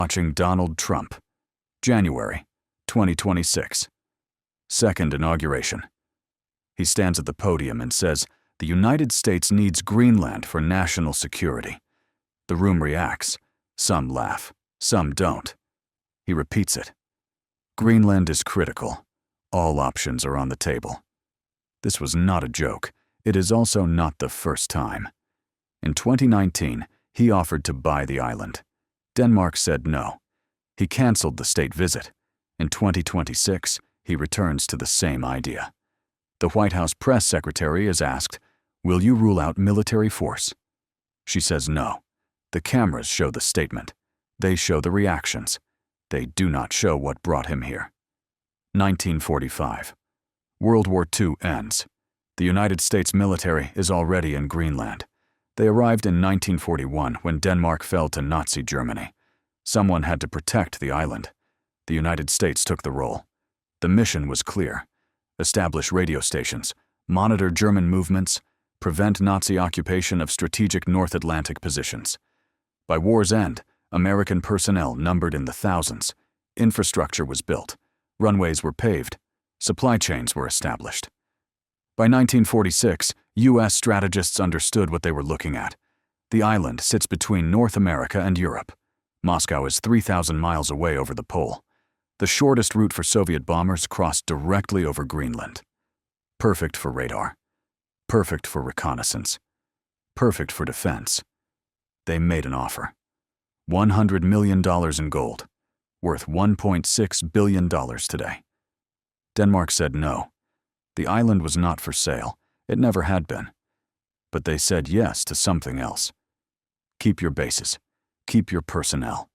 Watching Donald Trump. January 2026. Second inauguration. He stands at the podium and says, "The United States needs Greenland for national security." The room reacts. Some laugh, some don't. He repeats it. Greenland is critical. All options are on the table. This was not a joke. It is also not the first time. In 2019, he offered to buy the island. Denmark said no. He canceled the state visit. In 2026, he returns to the same idea. The White House press secretary is asked, "Will you rule out military force?" She says no. The cameras show the statement. They show the reactions. They do not show what brought him here. 1945. World War II ends. The United States military is already in Greenland. They arrived in 1941 when Denmark fell to Nazi Germany. Someone had to protect the island. The United States took the role. The mission was clear. Establish radio stations, monitor German movements, prevent Nazi occupation of strategic North Atlantic positions. By war's end, American personnel numbered in the thousands. Infrastructure was built. Runways were paved. Supply chains were established. By 1946, U.S. strategists understood what they were looking at. The island sits between North America and Europe. Moscow is 3,000 miles away over the pole. The shortest route for Soviet bombers crossed directly over Greenland. Perfect for radar. Perfect for reconnaissance. Perfect for defense. They made an offer. $100 million in gold, worth $1.6 billion today. Denmark said no. The island was not for sale. It never had been. But they said yes to something else. Keep your bases. Keep your personnel.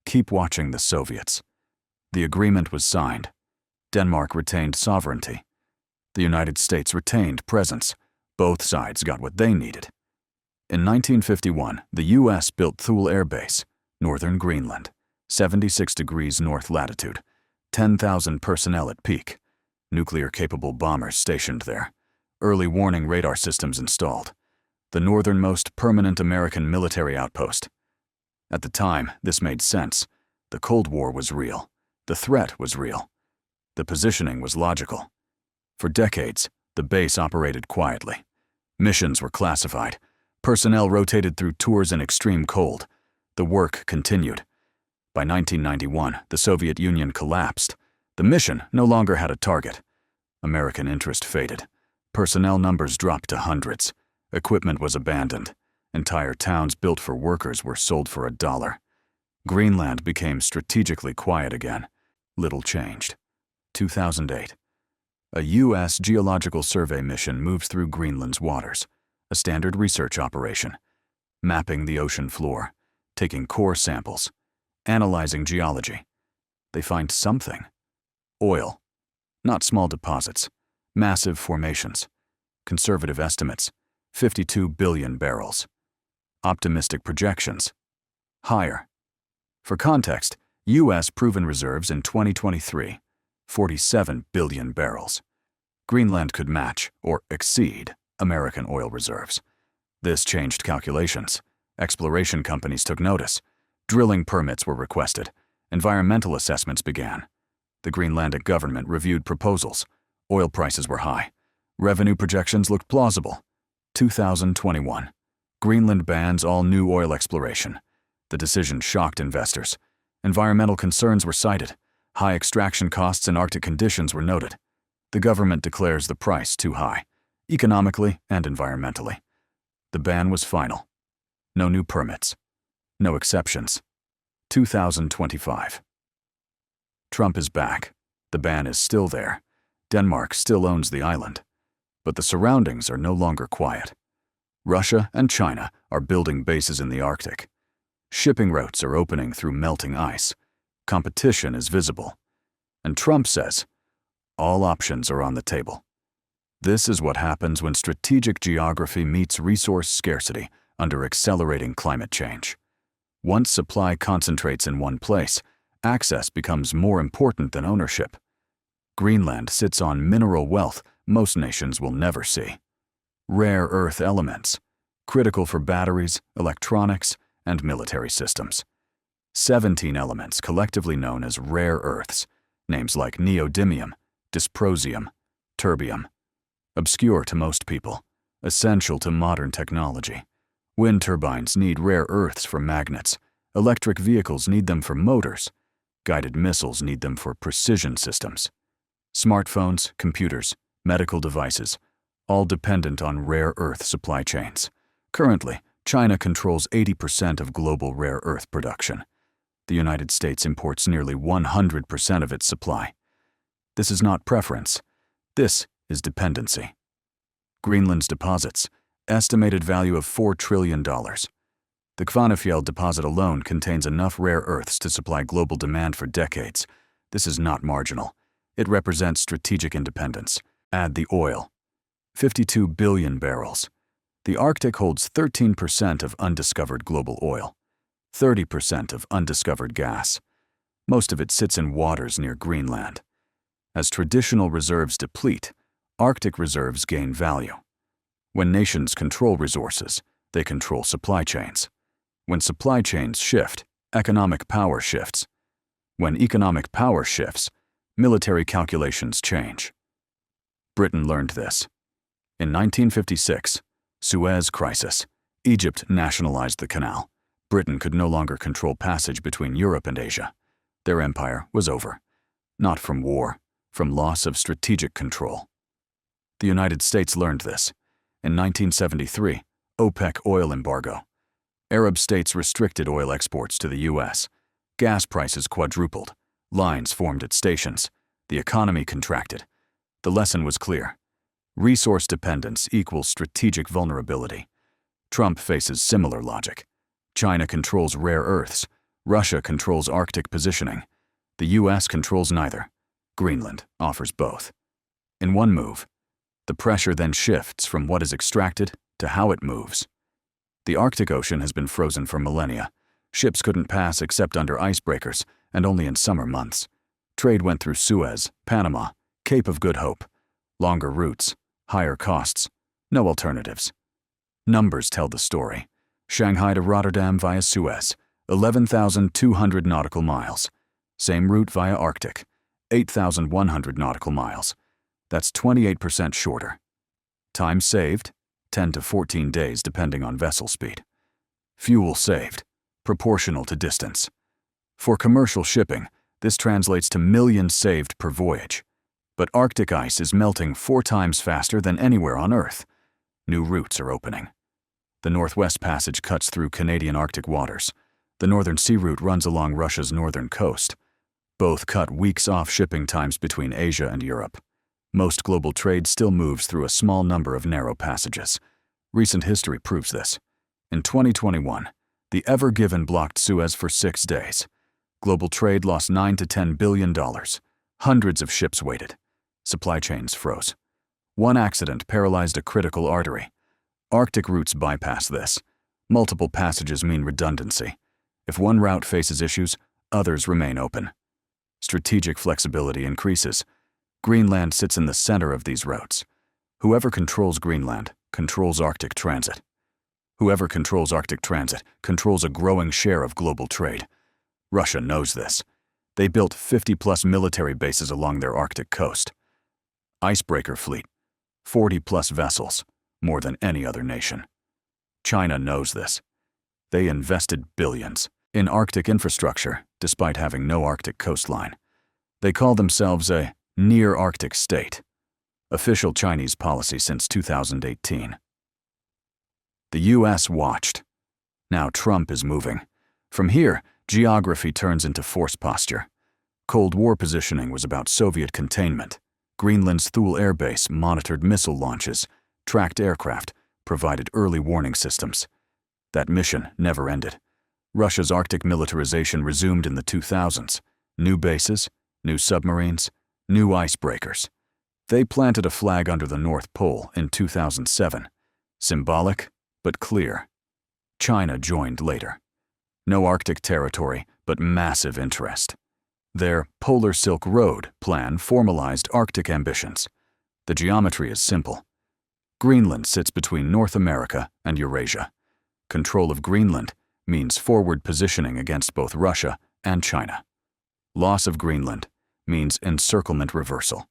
Keep watching the Soviets. The agreement was signed. Denmark retained sovereignty. The United States retained presence. Both sides got what they needed. In 1951, the U.S. built Thule Air Base, northern Greenland, 76 degrees north latitude, 10,000 personnel at peak, nuclear-capable bombers stationed there, early warning radar systems installed, the northernmost permanent American military outpost. At the time, this made sense. The Cold War was real. The threat was real. The positioning was logical. For decades, the base operated quietly. Missions were classified. Personnel rotated through tours in extreme cold. The work continued. By 1991, the Soviet Union collapsed. The mission no longer had a target. American interest faded. Personnel numbers dropped to hundreds. Equipment was abandoned. Entire towns built for workers were sold for $1. Greenland became strategically quiet again. Little changed. 2008. A U.S. Geological Survey mission moves through Greenland's waters, a standard research operation, mapping the ocean floor, taking core samples, analyzing geology. They find something. Oil. Not small deposits. Massive formations. Conservative estimates. 52 billion barrels. Optimistic projections. Higher. For context, U.S. proven reserves in 2023, 47 billion barrels. Greenland could match, or exceed, American oil reserves. This changed calculations. Exploration companies took notice. Drilling permits were requested. Environmental assessments began. The Greenlandic government reviewed proposals. Oil prices were high. Revenue projections looked plausible. 2021. Greenland bans all new oil exploration. The decision shocked investors. Environmental concerns were cited. High extraction costs and Arctic conditions were noted. The government declares the price too high, economically and environmentally. The ban was final. No new permits. No exceptions. 2025. Trump is back. The ban is still there. Denmark still owns the island. But the surroundings are no longer quiet. Russia and China are building bases in the Arctic. Shipping routes are opening through melting ice. Competition is visible. And Trump says, all options are on the table. This is what happens when strategic geography meets resource scarcity under accelerating climate change. Once supply concentrates in one place, access becomes more important than ownership. Greenland sits on mineral wealth most nations will never see. Rare earth elements, critical for batteries, electronics, and military systems. 17 elements collectively known as rare earths, names like neodymium, dysprosium, terbium. Obscure to most people, essential to modern technology. Wind turbines need rare earths for magnets, electric vehicles need them for motors, guided missiles need them for precision systems. Smartphones, computers, medical devices, all dependent on rare earth supply chains. Currently, China controls 80% of global rare earth production. The United States imports nearly 100% of its supply. This is not preference. This is dependency. Greenland's deposits, estimated value of $4 trillion. The Kvanefjeld deposit alone contains enough rare earths to supply global demand for decades. This is not marginal. It represents strategic independence. Add the oil. 52 billion barrels. The Arctic holds 13% of undiscovered global oil, 30% of undiscovered gas. Most of it sits in waters near Greenland. As traditional reserves deplete, Arctic reserves gain value. When nations control resources, they control supply chains. When supply chains shift, economic power shifts. When economic power shifts, military calculations change. Britain learned this. In 1956, Suez Crisis, Egypt nationalized the canal. Britain could no longer control passage between Europe and Asia. Their empire was over. Not from war, from loss of strategic control. The United States learned this. In 1973, OPEC oil embargo. Arab states restricted oil exports to the U.S. Gas prices quadrupled. Lines formed at stations. The economy contracted. The lesson was clear. Resource dependence equals strategic vulnerability. Trump faces similar logic. China controls rare earths. Russia controls Arctic positioning. The U.S. controls neither. Greenland offers both. In one move, the pressure then shifts from what is extracted to how it moves. The Arctic Ocean has been frozen for millennia. Ships couldn't pass except under icebreakers, and only in summer months. Trade went through Suez, Panama, Cape of Good Hope. Longer routes, higher costs, no alternatives. Numbers tell the story. Shanghai to Rotterdam via Suez, 11,200 nautical miles. Same route via Arctic, 8,100 nautical miles. That's 28% shorter. Time saved, 10 to 14 days depending on vessel speed. Fuel saved, proportional to distance. For commercial shipping, this translates to millions saved per voyage. But Arctic ice is melting 4 times faster than anywhere on Earth. New routes are opening. The Northwest Passage cuts through Canadian Arctic waters. The Northern Sea Route runs along Russia's northern coast. Both cut weeks off shipping times between Asia and Europe. Most global trade still moves through a small number of narrow passages. Recent history proves this. In 2021, the Ever Given blocked Suez for 6 days. Global trade lost $9 to $10 billion. Hundreds of ships waited. Supply chains froze. One accident paralyzed a critical artery. Arctic routes bypass this. Multiple passages mean redundancy. If one route faces issues, others remain open. Strategic flexibility increases. Greenland sits in the center of these routes. Whoever controls Greenland controls Arctic transit. Whoever controls Arctic transit controls a growing share of global trade. Russia knows this. They built 50-plus military bases along their Arctic coast. Icebreaker fleet, 40-plus vessels, more than any other nation. China knows this. They invested billions in Arctic infrastructure despite having no Arctic coastline. They call themselves a near-Arctic state. Official Chinese policy since 2018. The U.S. watched. Now Trump is moving. From here, geography turns into force posture. Cold War positioning was about Soviet containment. Greenland's Thule Air Base monitored missile launches, tracked aircraft, provided early warning systems. That mission never ended. Russia's Arctic militarization resumed in the 2000s. New bases, new submarines, new icebreakers. They planted a flag under the North Pole in 2007. Symbolic, but clear. China joined later. No Arctic territory, but massive interest. Their Polar Silk Road plan formalized Arctic ambitions. The geometry is simple. Greenland sits between North America and Eurasia. Control of Greenland means forward positioning against both Russia and China. Loss of Greenland means encirclement reversal.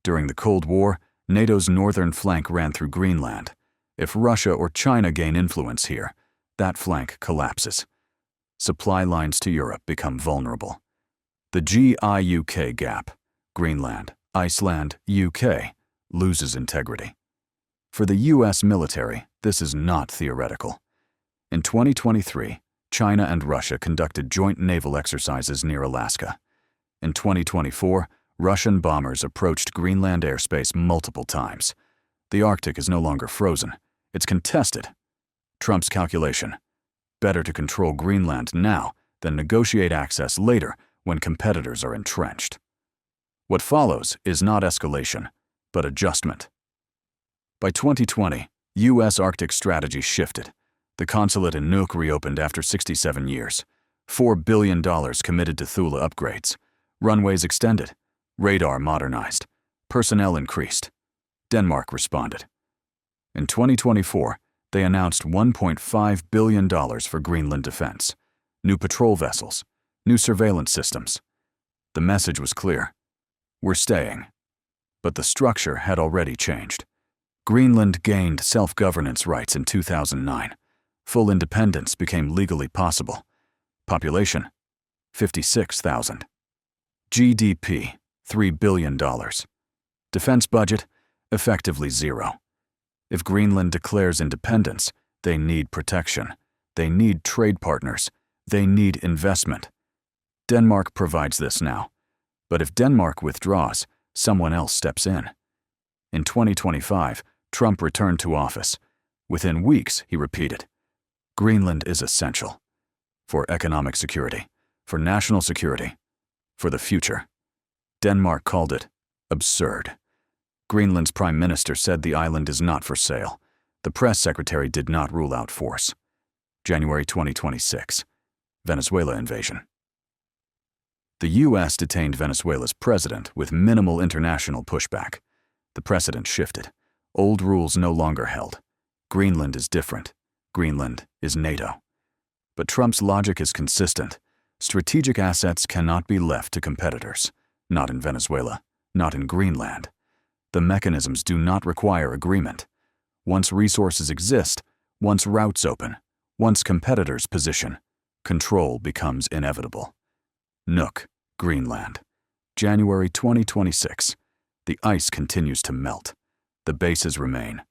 During the Cold War, NATO's northern flank ran through Greenland. If Russia or China gain influence here, that flank collapses. Supply lines to Europe become vulnerable. The GIUK gap, Greenland, Iceland, UK, loses integrity. For the US military, this is not theoretical. In 2023, China and Russia conducted joint naval exercises near Alaska. In 2024, Russian bombers approached Greenland airspace multiple times. The Arctic is no longer frozen. It's contested. Trump's calculation: better to control Greenland now than negotiate access later when competitors are entrenched. What follows is not escalation, but adjustment. By 2020, U.S. Arctic strategy shifted. The consulate in Nuuk reopened after 67 years. $4 billion committed to Thule upgrades. Runways extended. Radar modernized. Personnel increased. Denmark responded. In 2024, they announced $1.5 billion for Greenland defense. New patrol vessels. New surveillance systems. The message was clear. We're staying. But the structure had already changed. Greenland gained self-governance rights in 2009. Full independence became legally possible. Population: 56,000. GDP: $3 billion. Defense budget: effectively zero. If Greenland declares independence, they need protection. They need trade partners. They need investment. Denmark provides this now. But if Denmark withdraws, someone else steps in. In 2025, Trump returned to office. Within weeks, he repeated, Greenland is essential. For economic security, for national security, for the future. Denmark called it absurd. Greenland's prime minister said the island is not for sale. The press secretary did not rule out force. January 2026. Venezuela invasion. The U.S. detained Venezuela's president with minimal international pushback. The precedent shifted. Old rules no longer held. Greenland is different. Greenland is NATO. But Trump's logic is consistent. Strategic assets cannot be left to competitors. Not in Venezuela. Not in Greenland. The mechanisms do not require agreement. Once resources exist, once routes open, once competitors position, control becomes inevitable. Nuuk, Greenland. January 2026. The ice continues to melt. The bases remain.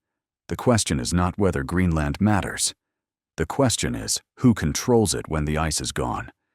The question is not whether Greenland matters. The question is who controls it when the ice is gone.